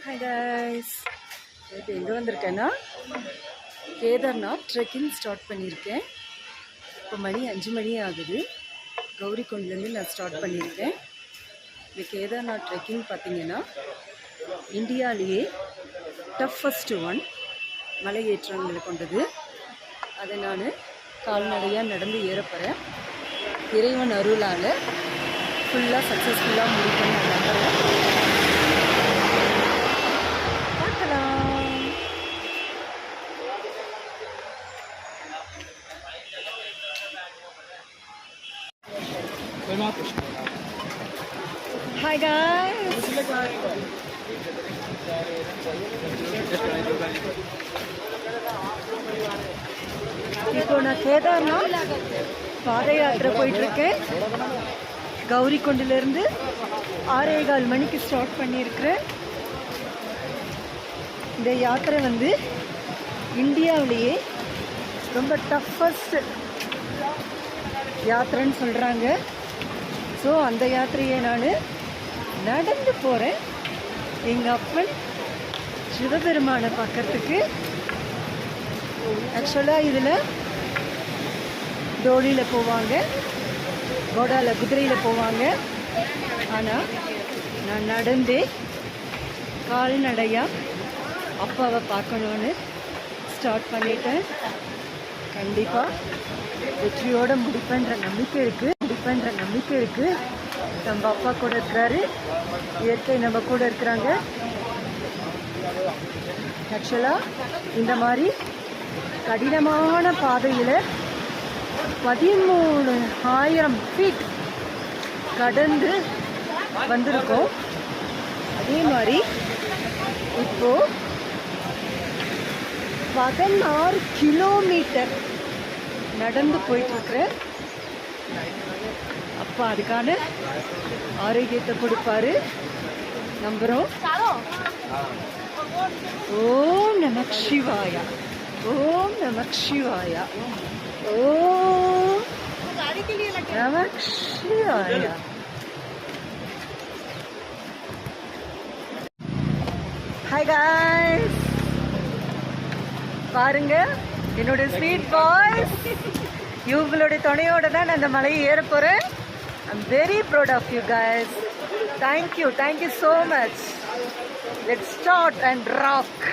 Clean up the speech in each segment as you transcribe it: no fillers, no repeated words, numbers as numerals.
Hi guys, இப்போ எங்கே வந்திருக்கேன்னா Kedarnath trekking start பண்ணியிருக்கேன். இப்போ மணி 5 மணி ஆகுது. கௌரிகுண்ட்லேருந்து நான் ஸ்டார்ட் பண்ணியிருக்கேன். இந்த கேதார்நாத் ட்ரெக்கிங் பார்த்திங்கன்னா இந்தியாவிலேயே டஃபஸ்ட்டு ஒன் மலை ஏற்றங்களை கொண்டது. அதை நான் கால்நடையாக நடந்து ஏறப்போகிறேன். இறைவன் அருளால் ஃபுல்லாக சக்ஸஸ்ஃபுல்லாக முடிப்பேன்னு நான் நம்புகிறேன். Hi guys. இப்போ நான் கேதார்நாத் பாத யாத்திரை போயிட்டுருக்கேன். கௌரிகுண்டிலிருந்து 6:15 மணிக்கு ஸ்டார்ட் பண்ணியிருக்கிறேன். இந்த யாத்திரை வந்து இந்தியாவிலேயே ரொம்ப டஃபஸ்ட் யாத்திரைன்னு சொல்கிறாங்க. ஸோ அந்த யாத்திரையை நான் நடந்து போகிறேன். எங்கள் அப்பன் சிவபெருமானை பார்க்கறதுக்கு. ஆக்சுவலாக இதில் டோலியில் போவாங்க, கோடாவில் குதிரையில் போவாங்க. ஆனால் நான் நடந்தே கால்நடையாக அப்பாவை பார்க்கணுன்னு ஸ்டார்ட் பண்ணிட்டேன். கண்டிப்பாக வெற்றியோடு முடிப்பேன்ற நம்பிக்கை இருக்குது. நம்ம அப்பா கூட இருக்கிறாரு, இயற்கை நம்ம கூட இருக்கிறாங்க. ஆக்சுவலாக இந்த மாதிரி கடினமான பாதையில் 13,000 ஃபீட் கடந்து வந்திருக்கோம். அதே மாதிரி இப்போது 16 கிலோமீட்டர் நடந்து போயிட்டுருக்குறேன். அப்பா அதுக்கான ஆரோக்கியத்தை கொடுப்பாரு நம்புகிறோம். ஓம் நமக் சிவாயா, ஓம் நமக் சிவாயா, ஓம் நமக் சிவாயா. ஹாய் காய்ஸ், பாருங்க என்னோட ஸ்வீட் பாய்ஸ். இவங்களுடைய துணையோட தான் நான் அந்த மலையை ஏற போகிறேன். I'm very proud of you guys. Thank you so much. Let's start and rock.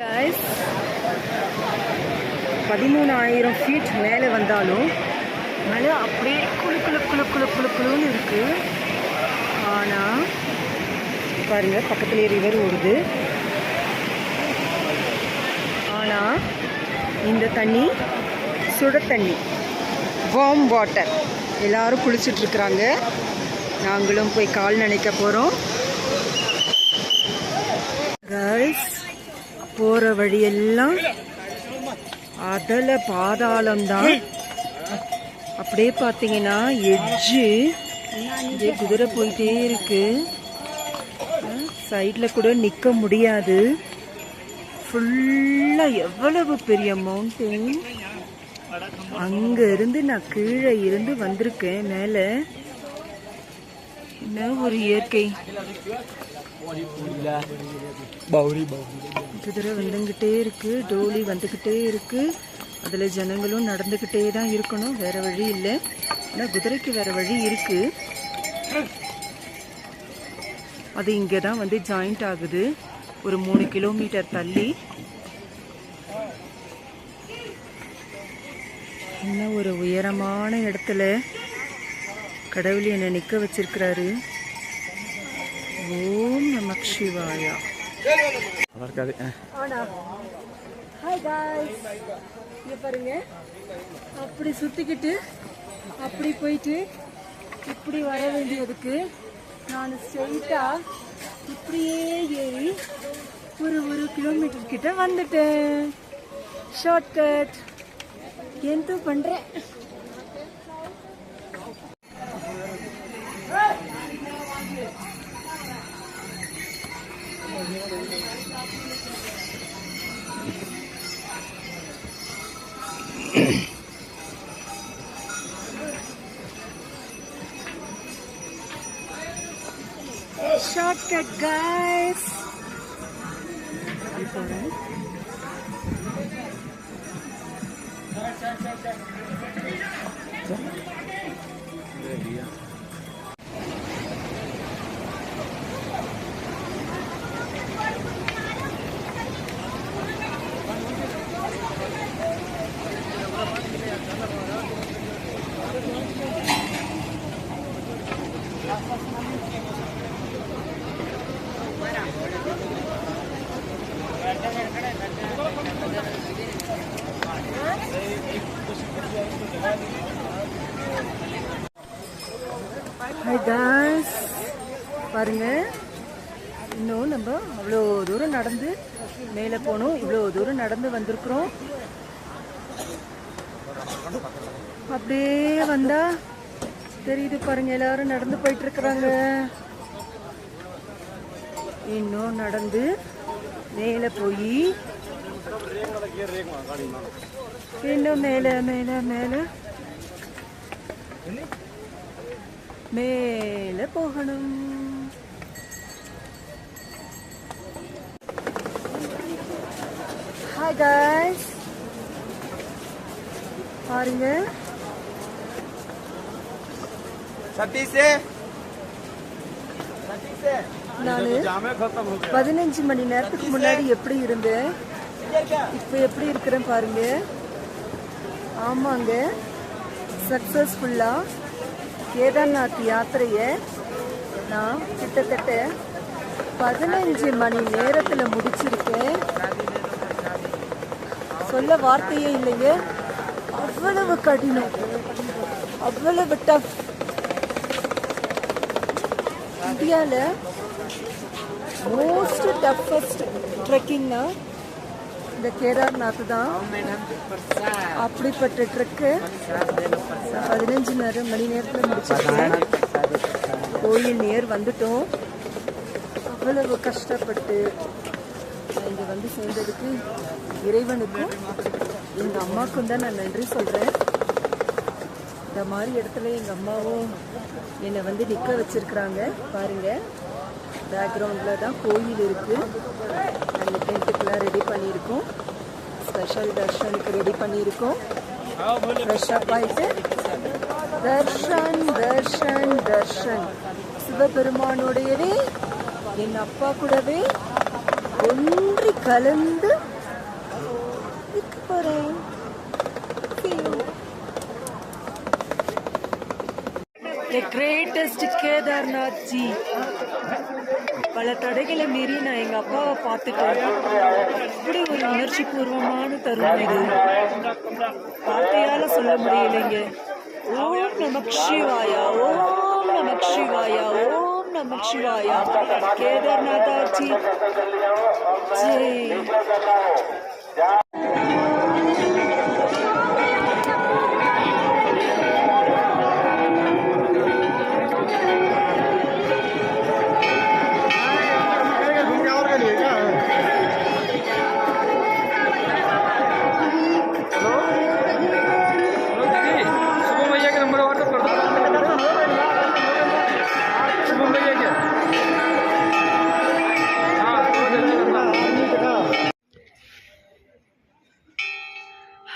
Guys, 13,000 feet மேலே வந்தாலும் மழை அப்படியே குளுன்னு இருக்குது. ஆனால் பாருங்கள், பக்கத்துலேயே ரிவர் ஓடுது. ஆனால் இந்த தண்ணி சுட தண்ணி, வார்ம் வாட்டர். எல்லோரும் குளிச்சுட்ருக்குறாங்க. நாங்களும் போய் கால் நனைக்க போகிறோம். கைஸ், போகிற வழியெல்லாம் அதல பாதாளம்தான். அப்படியே பார்த்தீங்கன்னா எட்ஜு இதே குதிரை போயிட்டே இருக்கு. சைடில் கூட நிற்க முடியாது. ஃபுல்லாக எவ்வளவு பெரிய மவுண்டன். அங்கே இருந்து நான் கீழே இருந்து வந்திருக்கேன் மேலே. என்ன ஒரு இயற்கை. குதிரை வந்துக்கிட்டே இருக்கு, டோலி வந்துக்கிட்டே இருக்கு. அதில் ஜனங்களும் நடந்துக்கிட்டே தான் இருக்கணும், வேறு வழி இல்லை. ஆனால் குதிரைக்கு வேறு வழி இருக்கு. அது இங்கே தான் வந்து ஜாயிண்ட் ஆகுது, ஒரு 3 கிலோமீட்டர் தள்ளி. இன்னும் ஒரு உயரமான இடத்துல கடவுள் என்னை நிற்க வச்சிருக்கிறாரு. ஓம் நமக் சிவாயா. ஹாய் காய்ஸ், இங்கே பாருங்க, அப்படி சுற்றிக்கிட்டு அப்படி போயிட்டு இப்படி வர வேண்டியதுக்கு நான் ஸ்ட்ரெயிட்டாக இப்படியே ஏறி ஒரு கிலோமீட்டர் கிட்ட வந்துட்டேன். ஷார்ட்கட் ಎಂತೂ ಪಂಡ್ರೆ ஷார்ட்கட் guys. ஹாய் காய்ஸ், பாருங்க, இன்னும் நம்ம அவ்வளோ தூரம் நடந்து மேலே போகணும். இவ்வளோ தூரம் நடந்து வந்திருக்கிறோம். அப்படியே வந்தா தெரியுது பாருங்க, எல்லாரும் நடந்து போயிட்டு இருக்கிறாங்க. இன்னும் நடந்து மேலே போய் இன்னும் மேலே மேலே மேலே மேலே போகணும். ஹாய் காய்ஸ், பாருங்க, நான் 15 மணி நேரத்துக்கு முன்னாடி எப்படி இருந்தேன், இப்போ எப்படி இருக்கிறேன் பாருங்க. ஆமாங்க, சக்சஸ்ஃபுல்லா கேதார்நாத் யாத்திரையை நான் கிட்டத்தட்ட 15 மணி நேரத்தில் முடிச்சிருக்கேன். சொல்ல வார்த்தையே இல்லைங்க, அவ்வளவு கடினம், அவ்வளவு டஃப். இந்தியாவில் மோஸ்ட் டஃபஸ்ட் ட்ரெக்கிங்னா இந்த கேதார்நாத் தான். அப்படிப்பட்ட ட்ரெக்கு 15 மணி நேரத்தில் முடிச்சிருக்கேன். கோயில் நேர் வந்துட்டோம். அவ்வளவு கஷ்டப்பட்டு இங்கே வந்து சேர்ந்ததுக்கு இறைவனுக்கும் எங்கள் அம்மாவுக்கும் தான் நான் நன்றி சொல்கிறேன். இந்த மாதிரி இடத்துல எங்கள் அம்மாவும் என்னை வந்து நிற்க வச்சிருக்கிறாங்க. பாருங்கள், பேக்ரவுண்டில் தான் கோயில் இருக்குது. நாங்கள் டென்ட்டுக்கெலாம் ரெடி பண்ணியிருக்கோம். ஸ்பெஷல் தர்ஷனுக்கு ரெடி பண்ணியிருக்கோம். ஃப்ரெஷ்ஷப் ஆகிட்டு தர்ஷன் தர்ஷன் தர்ஷன் சிவபெருமானுடையவே என் அப்பா கூடவே ஒன்றி கலந்து இருக்க போகிறேன். The greatest Kedarnath G. பல தடைகளை மீறி நான் எங்கள் அப்பாவை பார்த்துட்டேன். அப்படி ஒரு உணர்ச்சி பூர்வமான தருணம் இது, வார்த்தையால் சொல்ல முடியலைங்க. ஓம் நமக் சிவாயா, ஓம் நமக் சிவாயா, ஓம் நமக் சிவாயா. கேதார்நாத் ஜி ஜெய்.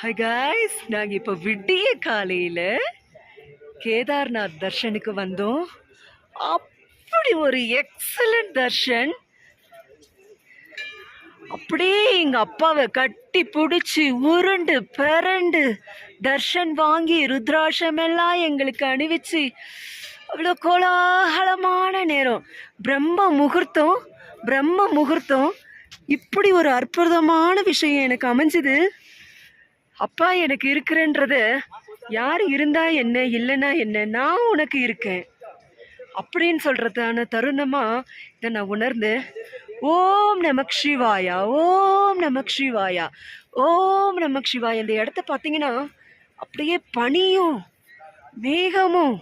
ஹாய் காய்ஸ், நாங்கள் இப்போ விடிய காலையில் கேதார்நாத் தர்ஷனுக்கு வந்தோம். அப்படி ஒரு எக்ஸலண்ட் தர்ஷன். அப்படியே எங்கள் அப்பாவை கட்டி பிடிச்சி உருண்டு பிறண்டு தர்ஷன் வாங்கி ருத்ராட்சமெல்லாம் எங்களுக்கு அணிவிச்சு அவ்வளோ கோலாகலமான நேரம். பிரம்ம முகூர்த்தம். இப்படி ஒரு அற்புதமான விஷயம் எனக்கு அமைஞ்சுது. அப்பா எனக்கு இருக்கிறேன்றத, யார் இருந்தா என்ன இல்லைன்னா என்ன, நான் உனக்கு இருக்கேன் அப்படின்னு சொல்கிறதான தருணமாக இதை நான் உணர்ந்தேன். ஓம் நமக் சிவாயா, ஓம் நமக் சிவாயா, ஓம் நமக் சிவாயா. இந்த இடத்த பார்த்தீங்கன்னா அப்படியே பனியும் மேகமும்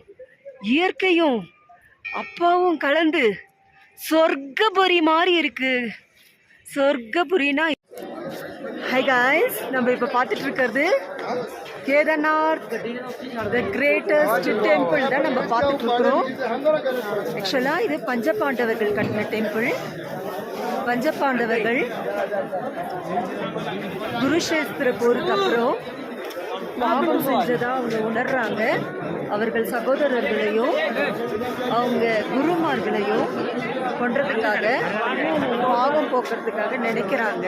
இயற்கையும் அப்பாவும் கலந்து சொர்க்கபுரி மாதிரி இருக்கு. சொர்க்கபுரினா ஹாய் காய்ஸ், நம்ம இப்போ பார்த்துட்டு இருக்கிறது கேதார்நாத் த கிரேட்டஸ்ட் டெம்பிள் தான் நம்ம பார்த்துட்டு இருக்கிறோம். ஆக்சுவலாக இது பஞ்சபாண்டவர்கள் கட்டின டெம்பிள். பஞ்சபாண்டவர்கள் குருஷேஸ்திர போருக்கு அப்புறம் பாவம் செஞ்சதா அவங்க உணர்றாங்க. அவர்கள் சகோதரர்களையும் அவங்க குருமார்களையும் கொன்றதுக்காக, பாவம் போக்குறதுக்காக நினைக்கிறாங்க.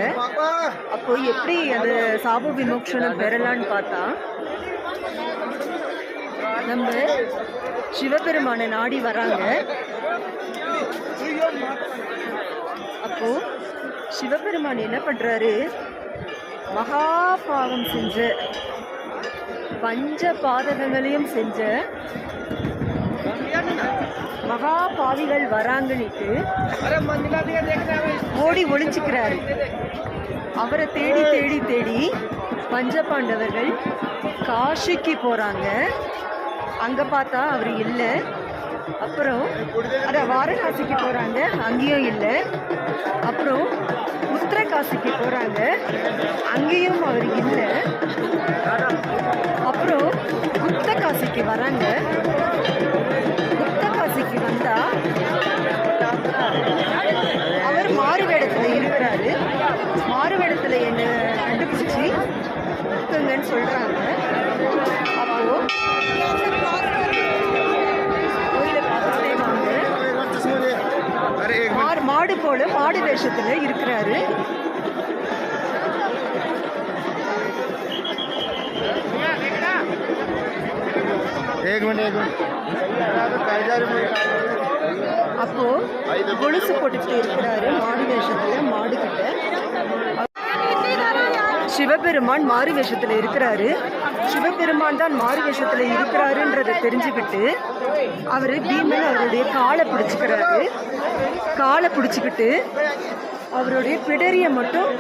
அப்போ எப்படி அந்த சாப விமோக்ஷனம் பெறலான்னு பார்த்தா, நம்ம சிவபெருமானை நாடி வராங்க. அப்போ சிவபெருமான் என்ன பண்றாரு, மகா பாவம் செஞ்ச பஞ்ச பாதகங்களையும் செஞ்ச மகா பாவிகள் வராங்கன்னுட்டு ஓடி ஒளிஞ்சுக்கிறாரு. அவரை தேடி தேடி தேடி பஞ்ச பாண்டவர்கள் காஷிக்கு போறாங்க. அங்க பார்த்தா அவர் இல்லை. அப்புறம் வாரணாசிக்கு போறாங்க, அங்கேயும் இல்லை. அப்புறம் உத்தரகாசிக்கு போறாங்க, அங்கேயும் அவர் இல்லை. அப்புறம் குப்தகாசிக்கு வராங்க. குப்தகாசிக்கு வந்தா அவர் மாறு வேடத்துல இருக்கிறாரு. மாறு வேடத்துல என்ன கண்டுபிடிச்சி இருக்குங்கன்னு சொல்றாங்க. அப்போ மாடு போல மாடு வேஷத்துல இருக்கிறாரு. அப்போ கொலுசு போட்டுக்கிட்டு இருக்கிறாரு மாடு வேஷத்துல. மாடு கிட்ட சிவபெருமான் மாறு வேஷத்துல இருக்கிறாரு. சிவபெருமான் தான் மாறு வேஷத்துல இருக்கிறாருன்றதை தெரிஞ்சுக்கிட்டு அவரு பீமன் அவருடைய காலை பிடிச்சுக்கிறாரு. காலை பிடிச்சிக்கிட்டு அவருடைய பிடரிய மட்டும்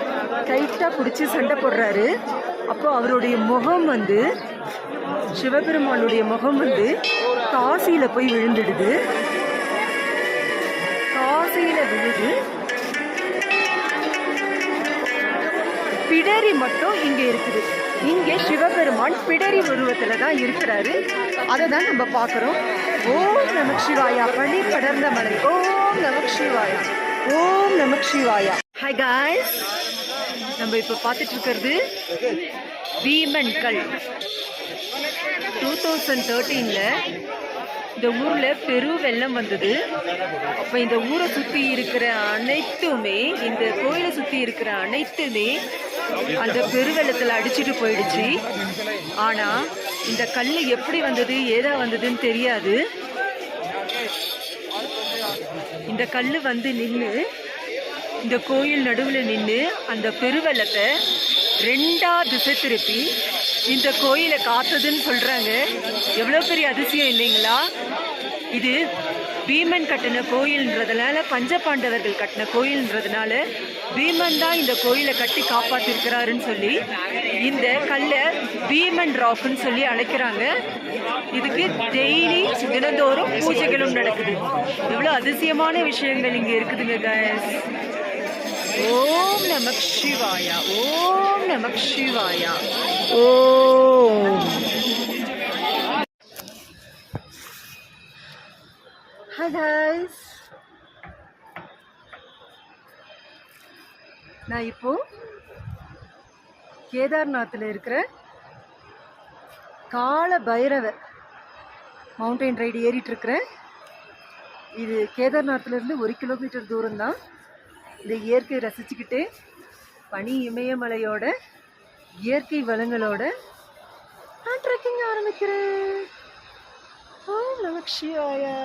டைட்டா பிடிச்சி சண்டை போடுறாரு. அப்போ அவருடைய முகம் வந்து, சிவபெருமானுடைய முகம் வந்து காசியில போய் விழுந்துடுது. காசியில விழுது. பிடரி மட்டும் இங்க இருக்குது. இங்க சிவபெருமான் பிடரி உருவத்துல தான் இருக்கிறாரு. அதை தான் நம்ம பார்க்கிறோம். ஓம் நம சிவாயா. பழி படர்ந்த மலை. ஓம் நம சிவாயா. ஓம் நம சிவாயா. ஹாய் காய்ஸ், நம்ம இப்ப பார்த்துட்டு இருக்கிறது பீமன் கல். 2013ல இந்த ஊர்ல பெரு வெள்ளம் வந்தது. அப்ப இந்த ஊரை சுத்தி இருக்கிற அனைத்துமே, இந்த கோயிலை சுத்தி இருக்கிற அனைத்துமே அந்த பெருவெள்ளத்துல அடிச்சுட்டு போயிடுச்சு. ஆனா இந்த கல்லு எப்படி வந்தது, ஏதா வந்ததுன்னு தெரியாது. இந்த கல்லு வந்து நின்று, இந்த கோயில் நடுவுல நின்று அந்த பெருவெள்ளத்தை 2ஆ திசை திருப்பி இந்த கோயிலை காத்ததுன்னு சொல்றாங்க. எவ்வளவு பெரிய அதிசயம் இல்லைங்களா? இது பீமன் கட்டின கோயில்ன்றதுனால, பஞ்சபாண்டவர்கள் கட்டின கோயில்ன்றதுனால பீமன் தான் இந்த கோயிலை கட்டி காப்பாத்திருக்கிறாருன்னு சொல்லி இந்த கல்லை பீமன் ராக்னு சொல்லி அழைக்கிறாங்க. இதுக்கு டெய்லி தினந்தோறும் பூஜைகளும் நடக்குது. எவ்வளவு அதிசயமான விஷயங்கள் இங்க இருக்குதுங்க guys. ஓம் நம சிவாயா. ஓம் நம சிவாயா. ஓம். Hi guys, நான் இப்போ கேதார்நாத்தில் இருக்கிற கால பைரவர் மவுண்டைன் ரைடு ஏறிட்டு இருக்கிறேன். இது கேதார்நாத்லேருந்து 1 கிலோமீட்டர் தூரம் தான். இந்த இயற்கை ரசிச்சுக்கிட்டே பனி இமயமலையோட இயற்கை வளங்களோட நான் ட்ரெக்கிங் ஆரம்பிக்கிறேன். ஓம் நம சிவாயா.